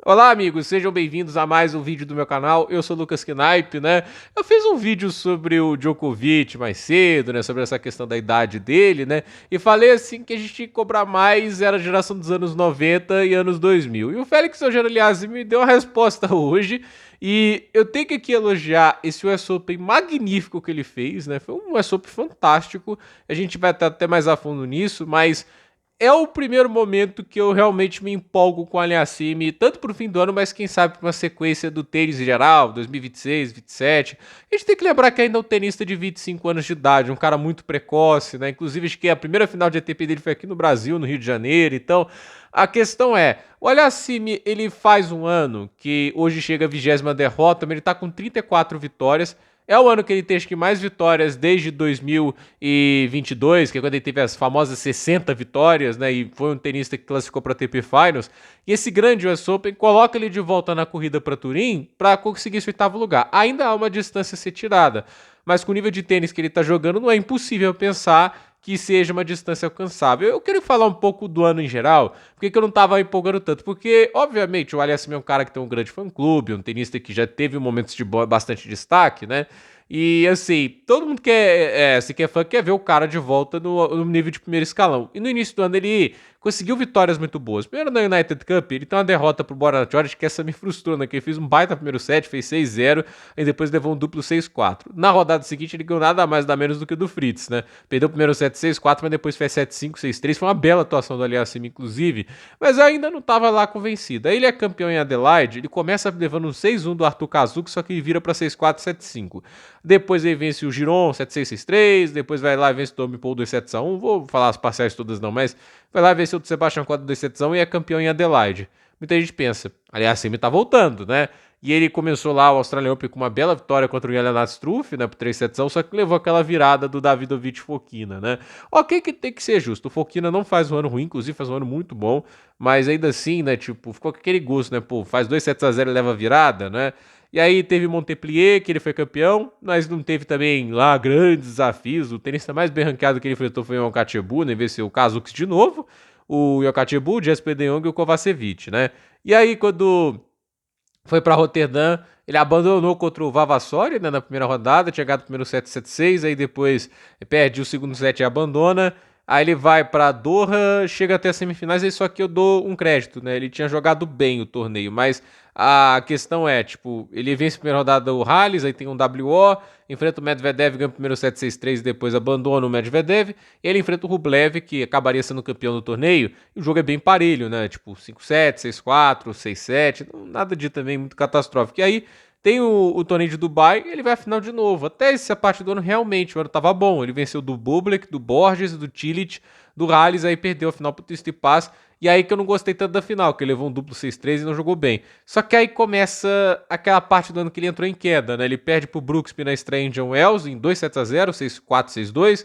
Olá, amigos, sejam bem-vindos a mais um vídeo do meu canal. Eu sou o Lucas Knipe, né? Eu fiz um vídeo sobre o Djokovic mais cedo, né? Sobre essa questão da idade dele, né? E falei assim que a gente tinha que cobrar mais, era a geração dos anos 90 e anos 2000. E o Félix Auger-Aliassime me deu a resposta hoje. E eu tenho que aqui elogiar esse US Open magnífico que ele fez, né? Foi um US Open fantástico. A gente vai estar até mais a fundo nisso, mas é o primeiro momento que eu realmente me empolgo com o Aliassime, tanto pro fim do ano, mas quem sabe pra uma sequência do tênis em geral, 2026, 27. A gente tem que lembrar que ainda é um tenista de 25 anos de idade, um cara muito precoce, né? Inclusive, acho que a primeira final de ATP dele foi aqui no Brasil, no Rio de Janeiro. Então, a questão é, o Aliassime, ele faz um ano que hoje chega a 20ª derrota, mas ele tá com 34 vitórias. É o ano que ele tem acho que mais vitórias desde 2022, que é quando ele teve as famosas 60 vitórias, né? E foi um tenista que classificou para a ATP Finals. E esse grande US Open coloca ele de volta na corrida para Turim para conseguir esse oitavo lugar. Ainda há uma distância a ser tirada, mas com o nível de tênis que ele está jogando, não é impossível pensar que seja uma distância alcançável. Eu quero falar um pouco do ano em geral, porque que eu não estava empolgando tanto, porque, obviamente, o Aliassime é um cara que tem um grande fã-clube, um tenista que já teve momentos de bastante destaque, né? E assim, todo mundo se quer fã, quer ver o cara de volta no nível de primeiro escalão. E no início do ano ele conseguiu vitórias muito boas. Primeiro na United Cup, ele tem uma derrota pro Bora George, que essa me frustrou, né? Que ele fez um baita primeiro set, fez 6-0, e depois levou um duplo 6-4. Na rodada seguinte, ele ganhou nada mais, nada menos do que o do Fritz, né? Perdeu o primeiro set 6-4, mas depois fez 7-5, 6-3. Foi uma bela atuação do Aliassime, inclusive, mas eu ainda não tava lá convencido. Aí ele é campeão em Adelaide, ele começa levando um 6-1 do Arthur Kazuki, só que ele vira pra 6-4, 7-5. Depois ele vence o Giron 7-6-6-3, depois vai lá e vence o Tommy Paul 2-7-1. Vou falar as parciais todas não, mas vai lá e vence o Sebastian Korda 2-7-1 e é campeão em Adelaide. Muita gente pensa, aliás, Semi tá voltando, né? E ele começou lá o Australian Open com uma bela vitória contra o Jelena Struff, né, por 3-7, só que levou aquela virada do Davidovich Fokina, né? Ok que tem que ser justo, o Fokina não faz um ano ruim, inclusive faz um ano muito bom, mas ainda assim, né, tipo, ficou com aquele gosto, né, pô, faz 2-7-0 e leva virada, né? E aí teve Montpellier, que ele foi campeão, mas não teve também lá grandes desafios. O tenista mais bem ranqueado que ele enfrentou foi o Yonkachebu, né? Venceu o Kazuki de novo, o Yonkachebu, o Jesper de Jong e o Kovacevic, né? E aí quando foi para Roterdã, ele abandonou contra o Vavassori, né, na primeira rodada, tinha ganhado o primeiro set 7-6, aí depois perde o segundo set e abandona. Aí ele vai para Doha, chega até as semifinais, e só que eu dou um crédito, né? Ele tinha jogado bem o torneio, mas a questão é, tipo, ele vence a primeira rodada o Halles, aí tem um WO, enfrenta o Medvedev, ganha o primeiro set 6-3 e depois abandona o Medvedev, e ele enfrenta o Rublev, que acabaria sendo campeão do torneio, e o jogo é bem parelho, né? Tipo, 5-7, 6-4, 6-7, nada de também muito catastrófico. E aí tem o torneio de Dubai e ele vai à final de novo. Até essa parte do ano, realmente, o ano tava bom. Ele venceu do Bublik, do Borges, do Cilic, do Halles, aí perdeu a final pro Tsitsipas. E aí que eu não gostei tanto da final, que ele levou um duplo 6-3 e não jogou bem. Só que aí começa aquela parte do ano que ele entrou em queda, né? Ele perde pro Brooksby na estreia em John Wells, em 2-0, 6-4, 6-2.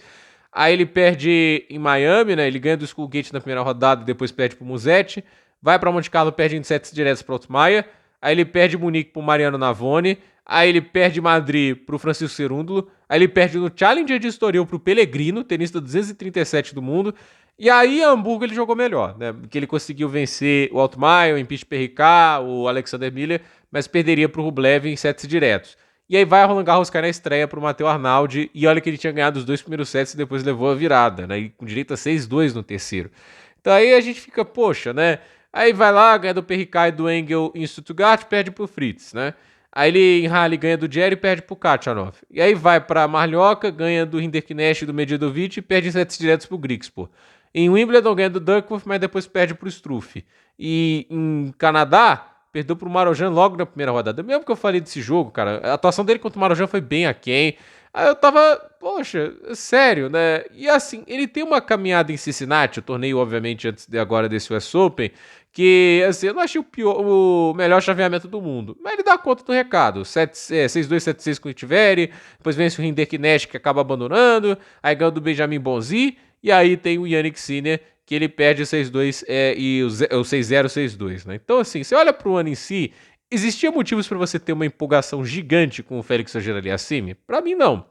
Aí ele perde em Miami, né? Ele ganha do Schoolgate na primeira rodada e depois perde pro Musetti. Vai para Monte Carlo, perde em sets diretos pro Altmaier. Aí ele perde Munique pro Mariano Navone. Aí ele perde Madrid pro Francisco Cerúndulo. Aí ele perde no Challenger de Estoril pro Pellegrino, tenista 237 do mundo. E aí, em Hamburgo, ele jogou melhor, né? Porque ele conseguiu vencer o Altmaier, o Impeach Perricard, o Alexander Miller, mas perderia pro Rublev em sets diretos. E aí vai a Roland Garros cair na estreia pro Matteo Arnaldi, e olha que ele tinha ganhado os dois primeiros sets e depois levou a virada, né? E com direito a 6-2 no terceiro. Então aí a gente fica, poxa, né? Aí vai lá, ganha do Perricard e do Engel em Stuttgart, perde pro Fritz, né? Aí ele em Halle ganha do Jerry e perde pro Kachanov. E aí vai pra Marlhoca, ganha do Hinderknecht e do Medjedovic e perde em sets diretos pro Grigspor. Em Wimbledon ganha do Duckworth, mas depois perde pro Struff. E em Canadá, perdeu pro Marojan logo na primeira rodada. Mesmo que eu falei desse jogo, cara, a atuação dele contra o Marojan foi bem aquém. Aí eu tava, poxa, sério, né? E assim, ele tem uma caminhada em Cincinnati, o torneio, obviamente, antes de agora desse US Open, que, assim, eu não achei o melhor chaveamento do mundo. Mas ele dá conta do recado. 6-2, 7-6 com o Echeverri, depois vence o Hinderknecht, que acaba abandonando, aí ganha do Benjamin Bonzi, e aí tem o Yannick Sinner, que ele perde 6-2 e o 6-0, 6-2, né? Então, assim, você olha pro ano em si, existia motivos para você ter uma empolgação gigante com o Félix Auger-Aliassime? Para mim, não.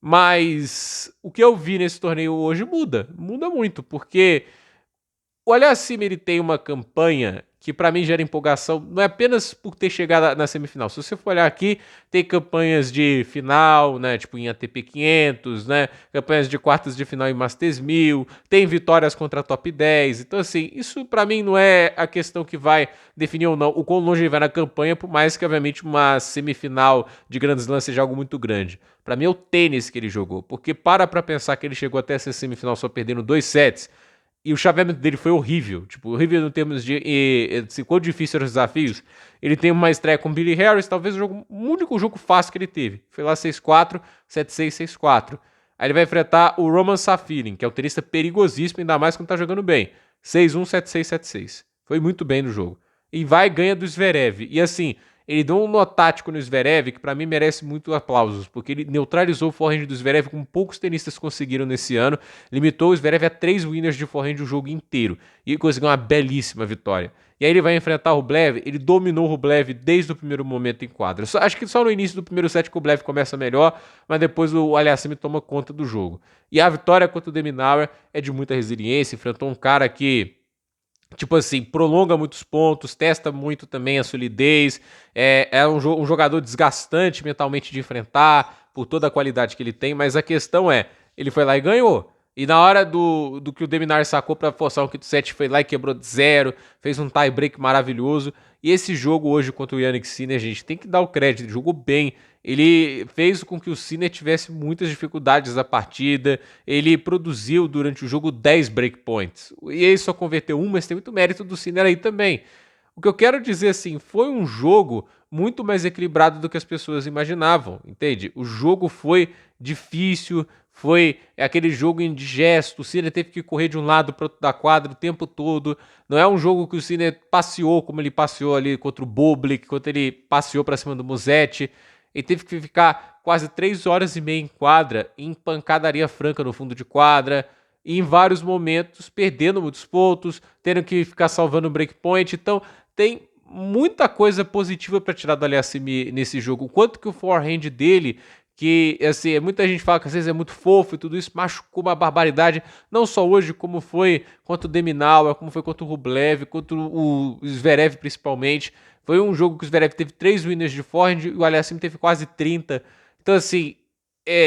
Mas o que eu vi nesse torneio hoje muda muito, porque o Aliassime ele tem uma campanha que pra mim gera empolgação, não é apenas por ter chegado na semifinal. Se você for olhar aqui, tem campanhas de final, né, tipo em ATP 500, né, campanhas de quartas de final em Masters 1000, tem vitórias contra a top 10. Então assim, isso pra mim não é a questão que vai definir ou não o quão longe ele vai na campanha, por mais que obviamente uma semifinal de Grand Slam seja algo muito grande. Pra mim é o tênis que ele jogou, porque para pra pensar que ele chegou até essa semifinal só perdendo 2 sets, e o chaveamento dele foi horrível. Tipo, horrível em termos de quão difícil eram os desafios. Ele tem uma estreia com Billy Harris, talvez o único jogo fácil que ele teve. Foi lá 6-4, 7-6, 6-4. Aí ele vai enfrentar o Roman Safirin, que é um tenista perigosíssimo, ainda mais quando tá jogando bem. 6-1, 7-6, 7-6. Foi muito bem no jogo. E vai e ganha do Zverev. E assim, ele deu um nó tático no Zverev que pra mim merece muito aplausos, porque ele neutralizou o forehand do Zverev como poucos tenistas conseguiram nesse ano, limitou o Zverev a 3 winners de forehand o jogo inteiro e conseguiu uma belíssima vitória. E aí ele vai enfrentar o Rublev, ele dominou o Rublev desde o primeiro momento em quadra. Acho que só no início do primeiro set que o Rublev começa melhor, mas depois o Aliassime toma conta do jogo. E a vitória contra o de Minaur é de muita resiliência, enfrentou um cara que, tipo assim, prolonga muitos pontos, testa muito também a solidez, é um jogador desgastante mentalmente de enfrentar, por toda a qualidade que ele tem, mas a questão é, ele foi lá e ganhou. E na hora do que o de Minaur sacou para forçar um quinto set, foi lá e quebrou de 0, fez um tie break maravilhoso. E esse jogo hoje contra o Jannik Sinner, gente, tem que dar o crédito, ele jogou bem. Ele fez com que o Sinner tivesse muitas dificuldades na partida. Ele produziu durante o jogo 10 breakpoints. E ele só converteu um, mas tem muito mérito do Sinner aí também. O que eu quero dizer assim, foi um jogo muito mais equilibrado do que as pessoas imaginavam, entende? O jogo foi difícil, foi aquele jogo indigesto, o Sinner teve que correr de um lado para outro da quadra o tempo todo. Não é um jogo que o Sinner passeou como ele passeou ali contra o Bublik, quando ele passeou para cima do Musetti. Ele teve que ficar quase 3 horas e meia em quadra, em pancadaria franca no fundo de quadra, e em vários momentos perdendo muitos pontos, tendo que ficar salvando o breakpoint. Então tem muita coisa positiva para tirar do Aliassime nesse jogo. O quanto que o forehand dele, que assim, muita gente fala que às vezes é muito fofo e tudo isso, machucou uma barbaridade, não só hoje, como foi contra o de Minaur, como foi contra o Rublev, contra o Zverev principalmente. Foi um jogo que o Zverev teve 3 winners de forehand e o Aliassime teve quase 30. Então assim,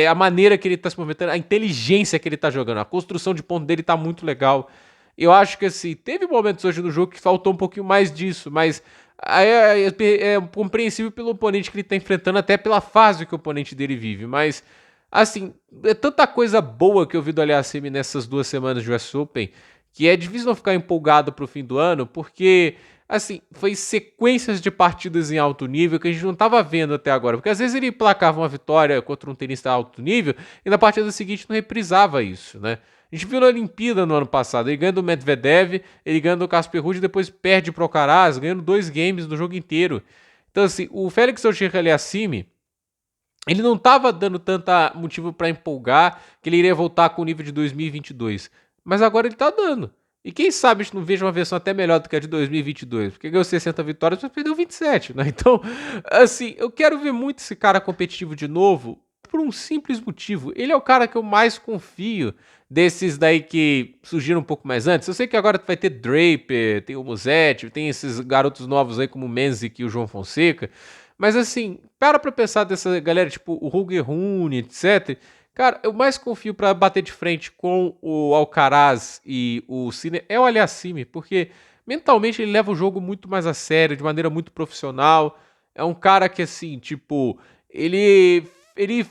a maneira que ele tá se movimentando, a inteligência que ele tá jogando, a construção de ponto dele tá muito legal. Eu acho que assim, teve momentos hoje no jogo que faltou um pouquinho mais disso, mas é compreensível pelo oponente que ele tá enfrentando, até pela fase que o oponente dele vive. Mas, assim, é tanta coisa boa que eu vi do Aliassime nessas 2 semanas de US Open, que é difícil não ficar empolgado pro fim do ano, porque, assim, foi sequências de partidas em alto nível que a gente não tava vendo até agora. Porque às vezes ele placava uma vitória contra um tenista alto nível e na partida seguinte não reprisava isso, né? A gente viu na Olimpíada no ano passado, ele ganha do Medvedev, ele ganha do Casper Ruud e depois perde pro Alcaraz, ganhando 2 games no jogo inteiro. Então assim, o Félix Auger-Aliassime, ele não estava dando tanta motivo para empolgar que ele iria voltar com o nível de 2022, mas agora ele tá dando. E quem sabe a gente não veja uma versão até melhor do que a de 2022, porque ganhou 60 vitórias, mas perdeu 27, né? Então, assim, eu quero ver muito esse cara competitivo de novo, por um simples motivo. Ele é o cara que eu mais confio desses daí que surgiram um pouco mais antes. Eu sei que agora vai ter Draper, tem o Musetti, tem esses garotos novos aí como o Menzik e o João Fonseca. Mas assim, para pra pensar dessa galera, tipo o Holger Rune, etc. Cara, eu mais confio para bater de frente com o Alcaraz e o Sinner é o Aliassime, porque mentalmente ele leva o jogo muito mais a sério, de maneira muito profissional. É um cara que, assim, tipo, ele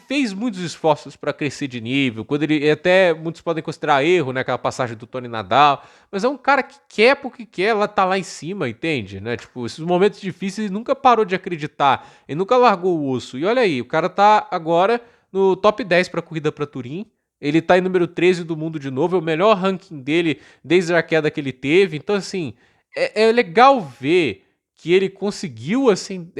fez muitos esforços para crescer de nível, quando ele até muitos podem considerar erro, né, aquela passagem do Tony Nadal, mas é um cara que quer porque quer, ela tá lá em cima, entende, né? Tipo, esses momentos difíceis ele nunca parou de acreditar, ele nunca largou o osso. E olha aí, o cara tá agora no top 10 para corrida para Turim. Ele tá em número 13 do mundo de novo, é o melhor ranking dele desde a queda que ele teve. Então assim, é legal ver que ele conseguiu, assim,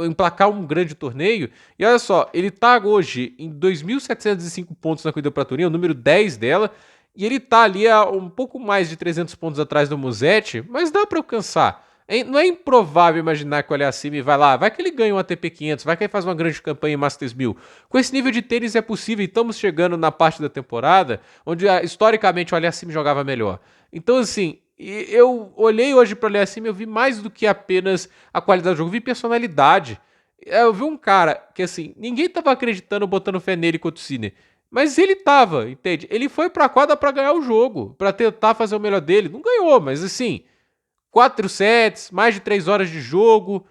emplacar um grande torneio. E olha só, ele tá hoje em 2.705 pontos na corrida para Turim, é o número 10 dela, e ele tá ali a um pouco mais de 300 pontos atrás do Musetti, mas dá para alcançar. Não é improvável imaginar que o Aliassime vai lá, vai que ele ganha um ATP 500, vai que ele faz uma grande campanha em Masters 1000. Com esse nível de tênis é possível, e estamos chegando na parte da temporada onde historicamente o Aliassime jogava melhor. Então, assim, E eu olhei hoje para Aliassime, eu vi mais do que apenas a qualidade do jogo, eu vi personalidade. Eu vi um cara que, assim, ninguém tava acreditando, botando fé nele contra o Sinner. Mas ele tava, entende? Ele foi pra quadra pra ganhar o jogo, pra tentar fazer o melhor dele. Não ganhou, mas assim, 4 sets, mais de 3 horas de jogo,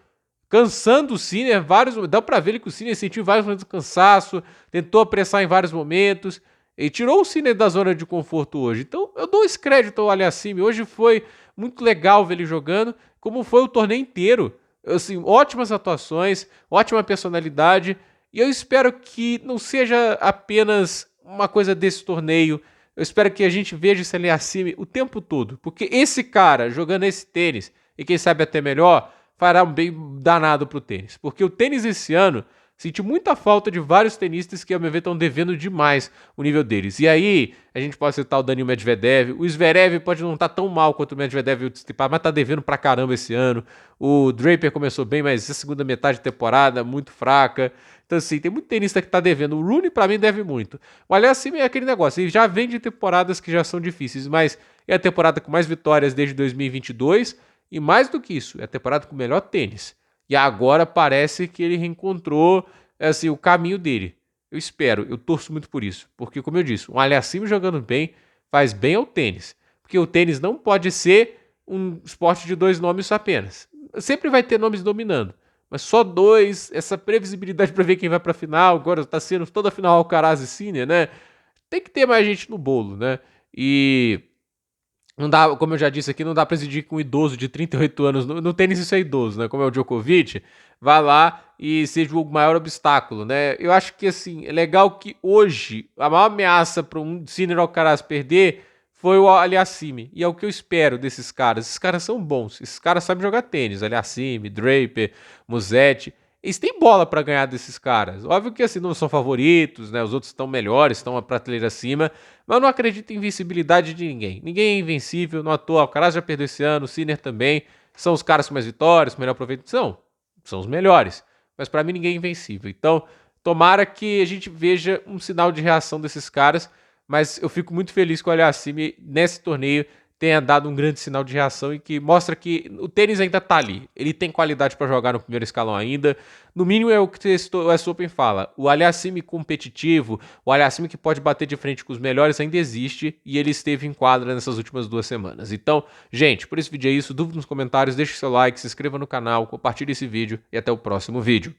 cansando o Sinner, dá pra ver que o Sinner sentiu vários momentos de cansaço, tentou apressar em vários momentos, e tirou o Sinner da zona de conforto hoje. Então eu dou esse crédito ao Aliassime, hoje foi muito legal ver ele jogando, como foi o torneio inteiro. Assim, ótimas atuações, ótima personalidade, e eu espero que não seja apenas uma coisa desse torneio. Eu espero que a gente veja esse Aliassime o tempo todo, porque esse cara jogando esse tênis, e quem sabe até melhor, fará um bem danado pro tênis. Porque o tênis esse ano senti muita falta de vários tenistas que, ao meu ver, estão devendo demais o nível deles. E aí, a gente pode citar o Daniil Medvedev, o Zverev pode não estar tão mal quanto o Medvedev e o Tsitsipas, mas tá devendo pra caramba esse ano. O Draper começou bem, mas essa segunda metade de temporada, muito fraca. Então, assim, tem muito tenista que tá devendo. O Rooney, pra mim, deve muito. O Aliassime é aquele negócio, ele já vem de temporadas que já são difíceis, mas é a temporada com mais vitórias desde 2022, e mais do que isso, é a temporada com o melhor tênis. E agora parece que ele reencontrou assim, o caminho dele. Eu espero, eu torço muito por isso. Porque, como eu disse, um Aliassime jogando bem faz bem ao tênis. Porque o tênis não pode ser um esporte de 2 nomes apenas. Sempre vai ter nomes dominando. Mas só 2, essa previsibilidade para ver quem vai para a final, agora está sendo toda a final Alcaraz e Sinner, né? Tem que ter mais gente no bolo, né? E não dá, como eu já disse aqui, não dá pra exigir que um idoso de 38 anos, no tênis isso é idoso, né, como é o Djokovic, vá lá e seja o maior obstáculo, né? Eu acho que, assim, é legal que hoje a maior ameaça para um Sinner Alcaraz perder foi o Aliassime, e é o que eu espero desses caras. Esses caras são bons, esses caras sabem jogar tênis, Aliassime, Draper, Musetti, eles têm bola para ganhar desses caras. Óbvio que, assim, não são favoritos, né? Os outros estão melhores, estão uma prateleira acima, mas eu não acredito em invencibilidade de ninguém. Ninguém é invencível, não à toa. O Alcaraz já perdeu esse ano, o Sinner também. São os caras com mais vitórias, com melhor proveito. São os melhores. Mas para mim ninguém é invencível. Então, tomara que a gente veja um sinal de reação desses caras. Mas eu fico muito feliz que o Aliassime, nesse torneio, tenha dado um grande sinal de reação e que mostra que o tênis ainda tá ali. Ele tem qualidade para jogar no primeiro escalão ainda. No mínimo é o que o US Open fala. O Aliassime competitivo, o Aliassime que pode bater de frente com os melhores ainda existe e ele esteve em quadra nessas últimas 2 semanas. Então, gente, por esse vídeo é isso. Dúvida nos comentários, deixe seu like, se inscreva no canal, compartilhe esse vídeo e até o próximo vídeo.